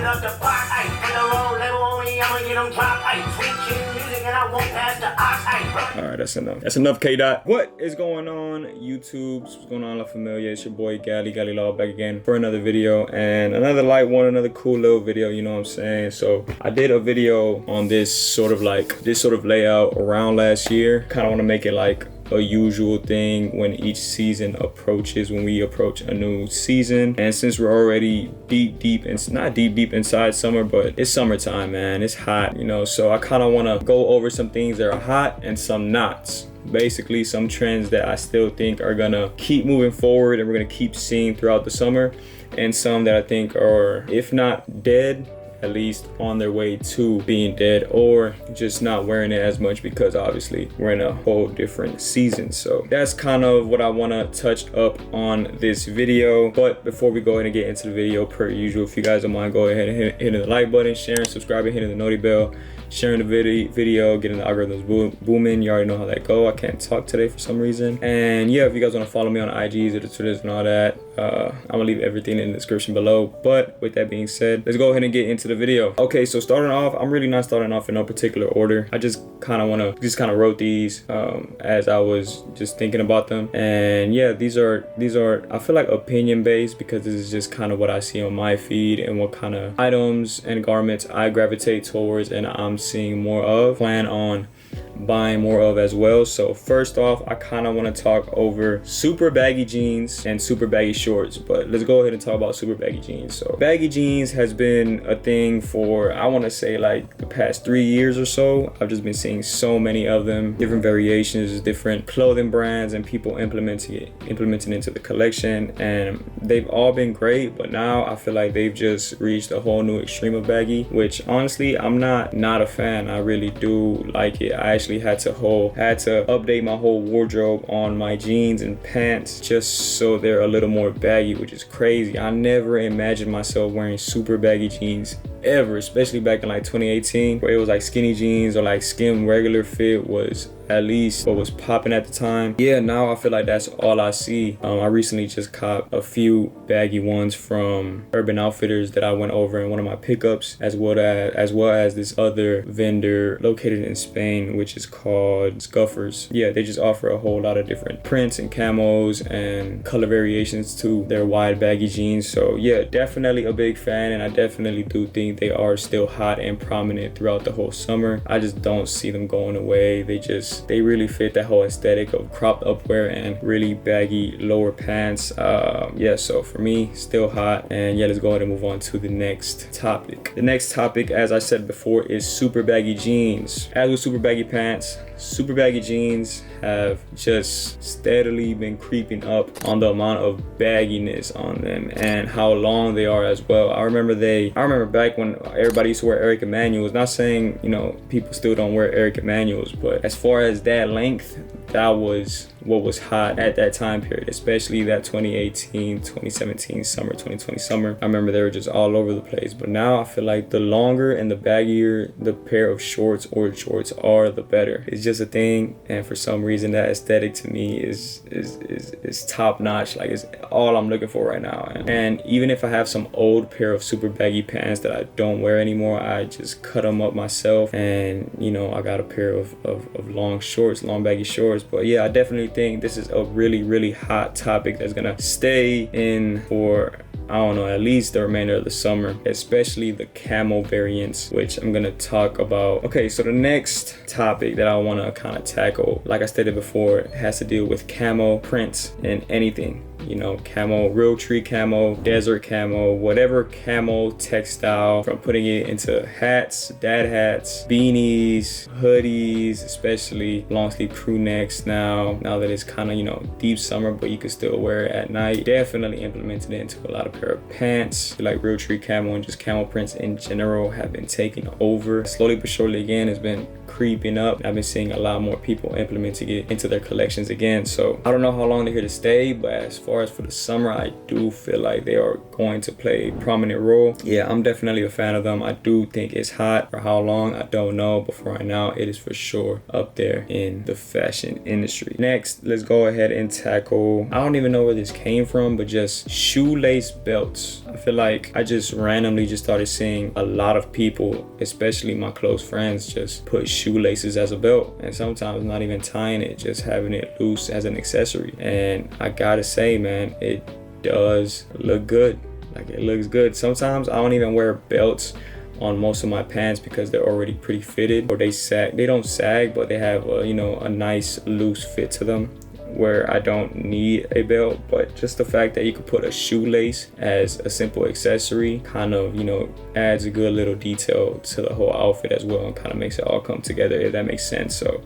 up the pot, ayy. And the roll level on me, I'ma get them drop, ayy. Sweet chin music and I won't pass the ox, ayy. All right, that's enough. That's enough, K-Dot. What is going on, YouTube? What's going on, La Familia? It's your boy, Gally Law, back again for another video. And another light one, another cool little video, you know what I'm saying? So I did a video on this sort of layout around last year. Kind of want to make it like a usual thing when each season approaches, when we approach a new season. And since we're already not deep inside summer, but it's summertime, man, it's hot, you know, so I kind of want to go over some things that are hot and some nots. Basically some trends that I still think are gonna keep moving forward and we're gonna keep seeing throughout the summer, and some that I think are, if not dead, at least on their way to being dead, or just not wearing it as much because obviously we're in a whole different season. So that's kind of what I want to touch up on this video. But before we go ahead and get into the video, per usual, if you guys don't mind, go ahead and hit the like button, sharing, subscribing, hitting the noti bell, sharing the video, getting the algorithms booming. You already know how that go. I can't talk today for some reason. And yeah, if you guys want to follow me on IGs or the Twitters and all that, I'm gonna leave everything in the description below. But with that being said, let's go ahead and get into the video. Okay, so starting off, I'm really not starting off in no particular order. I just kind of wrote these as I was just thinking about them. And yeah, these are I feel like opinion based, because this is just kind of what I see on my feed and what kind of items and garments I gravitate towards and I'm seeing more of, plan on buying more of as well. So first off, I kind of want to talk over super baggy jeans and super baggy shorts, but let's go ahead and talk about super baggy jeans. So baggy jeans has been a thing for, I want to say, like the past 3 years or so. I've just been seeing so many of them, different variations, different clothing brands, and people implementing into the collection, and they've all been great. But now I feel like they've just reached a whole new extreme of baggy, which honestly I'm not a fan. I really do like it. I actually had to update my whole wardrobe on my jeans and pants just so they're a little more baggy, which is crazy. I never imagined myself wearing super baggy jeans ever, especially back in like 2018, where it was like skinny jeans or like skim regular fit was at least what was popping at the time. Yeah, now I feel like that's all I see. I recently just caught a few baggy ones from Urban Outfitters that I went over in one of my pickups, as well as this other vendor located in Spain, which is called Scuffers. Yeah, they just offer a whole lot of different prints and camos and color variations to their wide baggy jeans. So yeah, definitely a big fan, and I definitely do think they are still hot and prominent throughout the whole summer. I just don't see them going away. They really fit that whole aesthetic of cropped upwear and really baggy lower pants. Yeah, so for me, still hot. And yeah, let's go ahead and move on to the next topic. The next topic, as I said before, is super baggy jeans. As with super baggy pants, super baggy jeans have just steadily been creeping up on the amount of bagginess on them and how long they are as well. I remember back when everybody used to wear Eric Emanuels. Not saying, you know, people still don't wear Eric Emanuels, but as far as that length, that was what was hot at that time period, especially that 2018, 2017 summer, 2020 summer. I remember they were just all over the place. But now I feel like the longer and the baggier the pair of shorts or shorts are, the better. It's just a thing, and for some reason that aesthetic to me is top notch. Like, it's all I'm looking for right now. And even if I have some old pair of super baggy pants that I don't wear anymore, I just cut them up myself, and you know, I got a pair of long baggy shorts. But yeah, I definitely think this is a really hot topic that's gonna stay in for, I don't know, at least the remainder of the summer, especially the camo variants, which I'm gonna talk about. Okay, so the next topic that I want to kind of tackle, like I stated before, has to deal with camo prints and anything. You know, camo, real tree camo, desert camo, whatever camo textile, from putting it into hats, dad hats, beanies, hoodies, especially long sleeve crew necks now that it's kind of, you know, deep summer, but you can still wear it at night. Definitely implemented it into a lot of pair of pants. Like real tree camo and just camo prints in general have been taking over. Slowly but surely, again, it's been creeping up. I've been seeing a lot more people implementing it into their collections again. So I don't know how long they're here to stay, but as far far as for the summer, I do feel like they are going to play a prominent role. Yeah, I'm definitely a fan of them. I do think it's hot. For how long, I don't know, but for right now, it is for sure up there in the fashion industry. Next, let's go ahead and tackle, I don't even know where this came from, but just shoelace belts. I feel like I just randomly just started seeing a lot of people, especially my close friends, just put shoelaces as a belt, and sometimes not even tying it, just having it loose as an accessory. And I gotta say, man, it does look good. Like, it looks good. Sometimes I don't even wear belts on most of my pants because they're already pretty fitted, or they sag. They don't sag, but they have a, you know, a nice loose fit to them where I don't need a belt. But just the fact that you could put a shoelace as a simple accessory kind of, you know, adds a good little detail to the whole outfit as well, and kind of makes it all come together, if that makes sense. So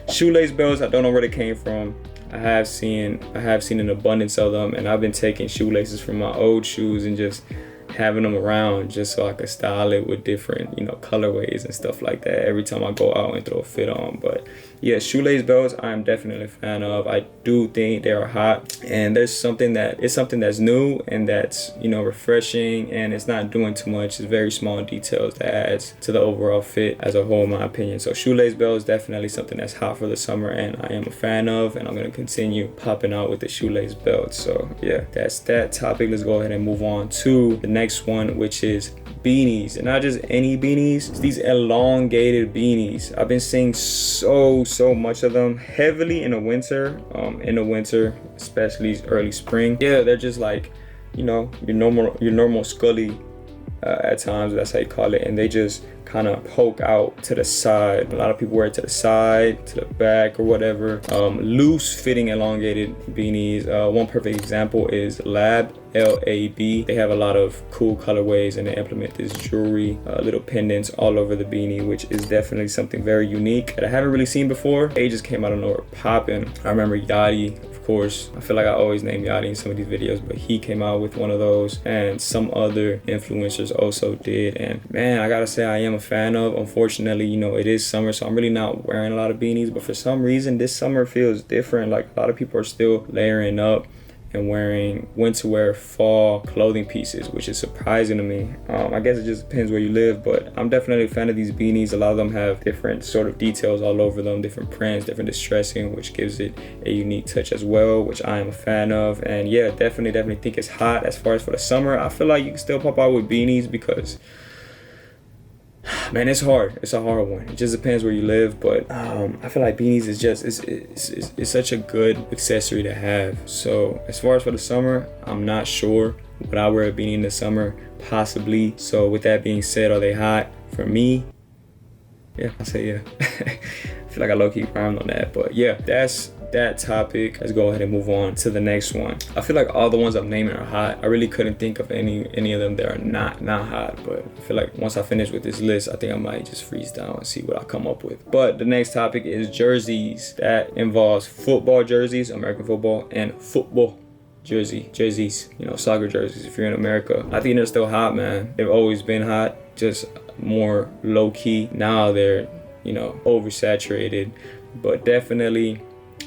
shoelace belts, I don't know where they came from. I have seen an abundance of them, and I've been taking shoelaces from my old shoes and just having them around just so I could style it with different, you know, colorways and stuff like that every time I go out and throw a fit on. But yeah, shoelace belts I'm definitely a fan of. I do think they are hot, and there's something that's new and that's, you know, refreshing, and it's not doing too much. It's very small details that adds to the overall fit as a whole, in my opinion. So shoelace belts is definitely something that's hot for the summer, and I am a fan of, and I'm gonna continue popping out with the shoelace belts. So yeah, that's that topic. Let's go ahead and move on to the next one, which is beanies. And not just any beanies, it's these elongated beanies. I've been seeing so much of them heavily in the winter, especially early spring. Yeah, they're just like, you know, your normal scully at times, that's how you call it, and they just kind of poke out to the side. A lot of people wear it to the side, to the back, or whatever. Loose fitting elongated beanies. One perfect example is Lab, L-A-B. They have a lot of cool colorways, and they implement this jewelry, little pendants all over the beanie, which is definitely something very unique that I haven't really seen before. They just came out of nowhere popping. I remember Yachty, of course. I feel like I always name Yachty in some of these videos, but he came out with one of those, and some other influencers also did. And man, I gotta say, I am a fan of. Unfortunately, you know, it is summer, so I'm really not wearing a lot of beanies, but for some reason this summer feels different. Like, a lot of people are still layering up and wearing winter wear fall clothing pieces, which is surprising to me. I guess it just depends where you live, but I'm definitely a fan of these beanies. A lot of them have different sort of details all over them, different prints, different distressing, which gives it a unique touch as well, which I am a fan of. And yeah, definitely think it's hot. As far as for the summer, I feel like you can still pop out with beanies because, man, it's hard. It's a hard one. It just depends where you live, but I feel like beanies is just it's such a good accessory to have. So as far as for the summer, I'm not sure. Would I wear a beanie in the summer? Possibly. So with that being said, are they hot? For me, yeah, I'll say yeah. I feel like I low-key rhymed on that, but yeah, that's that topic. Let's go ahead and move on to the next one. I feel like all the ones I'm naming are hot. I really couldn't think of any of them that are not hot, but I feel like once I finish with this list, I think I might just freeze down and see what I come up with. But the next topic is jerseys. That involves football jerseys, American football, and football jerseys, you know, soccer jerseys if you're in America. I think they're still hot, man. They've always been hot, just more low-key. Now they're, you know, oversaturated, but definitely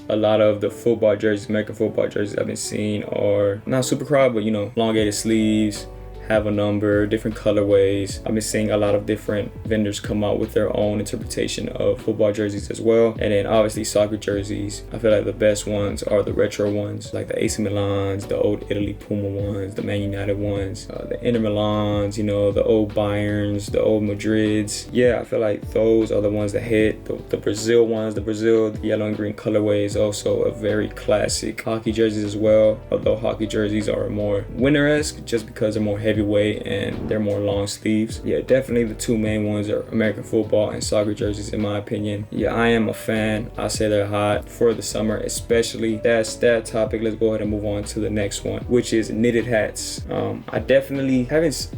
a lot of the football jerseys, American football jerseys I've been seeing are not super crowd, but, you know, elongated sleeves, have a number, different colorways. I've been seeing a lot of different vendors come out with their own interpretation of football jerseys as well. And then obviously soccer jerseys, I feel like the best ones are the retro ones, like the AC Milans, the old Italy Puma ones, the Man United ones, the Inter Milans, you know, the old Bayerns, the old Madrids. Yeah, I feel like those are the ones that hit. The Brazil ones, the yellow and green colorway is also a very classic. Hockey jerseys as well, although hockey jerseys are more winter-esque just because they're more heavyweight and they're more long sleeves. Yeah, definitely the two main ones are American football and soccer jerseys in my opinion. Yeah, I am a fan. I say they're hot for the summer especially. That's that topic. Let's go ahead and move on to the next one, which is knitted hats. I definitely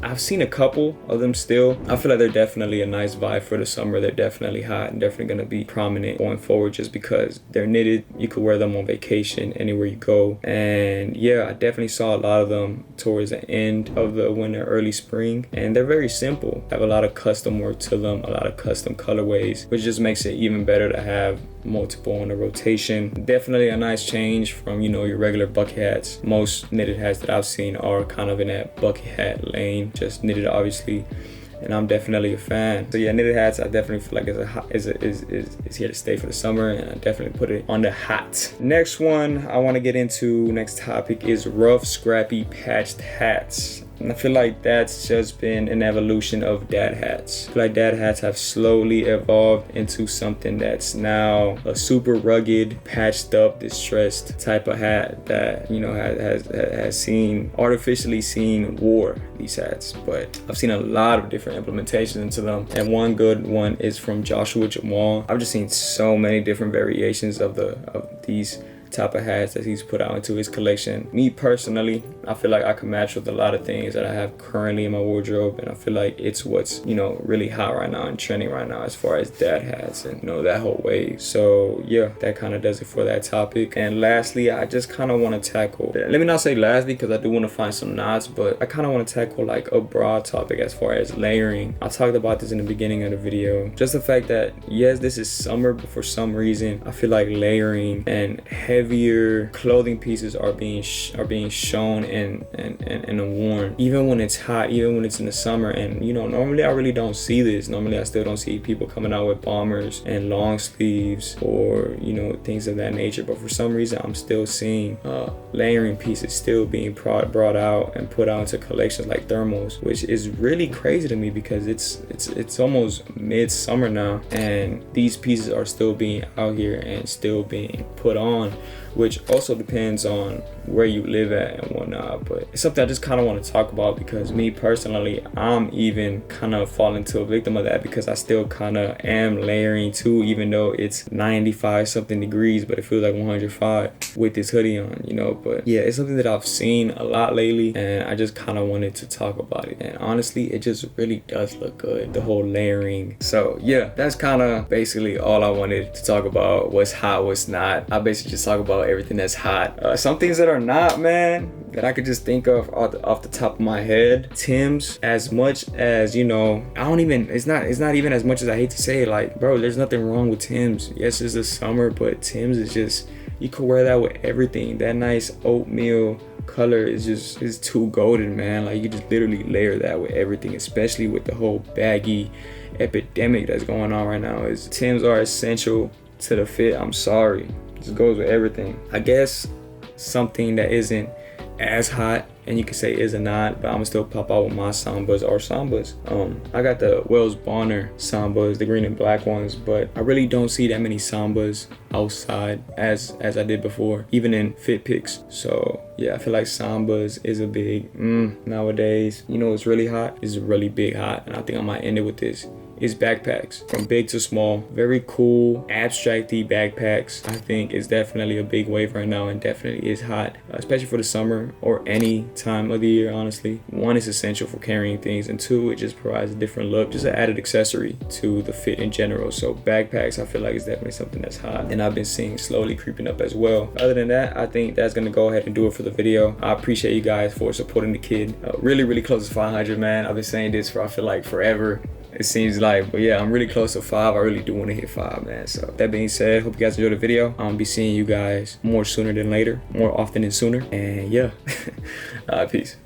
I've seen a couple of them still. I feel like they're definitely a nice vibe for the summer. They're definitely hot and definitely gonna be prominent going forward just because they're knitted. You could wear them on vacation anywhere you go. And yeah, I definitely saw a lot of them towards the end of the of winter, early spring, and they're very simple. Have a lot of custom work to them, a lot of custom colorways, which just makes it even better to have multiple on the rotation. Definitely a nice change from, you know, your regular bucket hats. Most knitted hats that I've seen are kind of in that bucket hat lane, just knitted obviously, and I'm definitely a fan. So yeah, knitted hats I definitely feel like is here to stay for the summer, and I definitely put it on the hot. Next one I want to get into, next topic, is rough, scrappy, patched hats. And I feel like that's just been an evolution of dad hats. I feel like dad hats have slowly evolved into something that's now a super rugged, patched up, distressed type of hat that, you know, has seen, artificially seen war, these hats. But I've seen a lot of different implementations into them. And one good one is from Joshua Jamal. I've just seen so many different variations of these type of hats that he's put out into his collection. Me personally, I feel like I can match with a lot of things that I have currently in my wardrobe, and I feel like it's what's, you know, really hot right now and trending right now as far as dad hats and, you know, that whole wave. So yeah, that kind of does it for that topic. And lastly, I just kind of want to tackle, let me not say lastly because I do want to find some knots, but I kind of want to tackle like a broad topic as far as layering. I talked about this in the beginning of the video, just the fact that yes, this is summer, but for some reason I feel like layering and heavier clothing pieces are being shown and worn even when it's hot, even when it's in the summer. And you know, normally I really don't see this. Normally I still don't see people coming out with bombers and long sleeves or, you know, things of that nature, but for some reason I'm still seeing layering pieces still being brought out and put out into collections like thermals, which is really crazy to me because it's almost midsummer now and these pieces are still being out here and still being put on, which also depends on where you live at and whatnot. But it's something I just kind of want to talk about because me personally, I'm even kind of falling to a victim of that because I still kind of am layering too, even though it's 95 something degrees, but it feels like 105 with this hoodie on, you know. But yeah, it's something that I've seen a lot lately and I just kind of wanted to talk about it. And honestly, it just really does look good, the whole layering. So yeah, that's kind of basically all I wanted to talk about. What's hot, what's not. I basically just talk about everything that's hot. Some things that are not, man, that I could just think of off the top of my head. Timbs, as much as, you know, it's not even as much as I hate to say it, like, bro, there's nothing wrong with Timbs. Yes, it's the summer, but Timbs is just, you could wear that with everything. That nice oatmeal color is too golden, man. Like, you just literally layer that with everything, especially with the whole baggy epidemic that's going on right now. Timbs are essential to the fit. I'm sorry. This goes with everything. I guess something that isn't as hot and you could say is a not, but I'm gonna still pop out with my Sambas or Sambas. I got the Wells Bonner Sambas, the green and black ones, but I really don't see that many Sambas outside as I did before, even in fit pics. So yeah, I feel like Sambas is a big nowadays. You know, it's really hot. It's really big hot, and I think I might end it with this. Is backpacks, from big to small. Very cool, abstracty backpacks. I think is definitely a big wave right now and definitely is hot, especially for the summer or any time of the year, honestly. One, is essential for carrying things, and two, it just provides a different look, just an added accessory to the fit in general. So backpacks, I feel like is definitely something that's hot and I've been seeing slowly creeping up as well. Other than that, I think that's gonna go ahead and do it for the video. I appreciate you guys for supporting the kid. Really close to 500, man. I've been saying this for I feel like forever, it seems like, but yeah, I'm really close to 5. I really do want to hit 5, man. So that being said, hope you guys enjoyed the video. I'll be seeing you guys more sooner than later, more often than sooner, and yeah. Peace.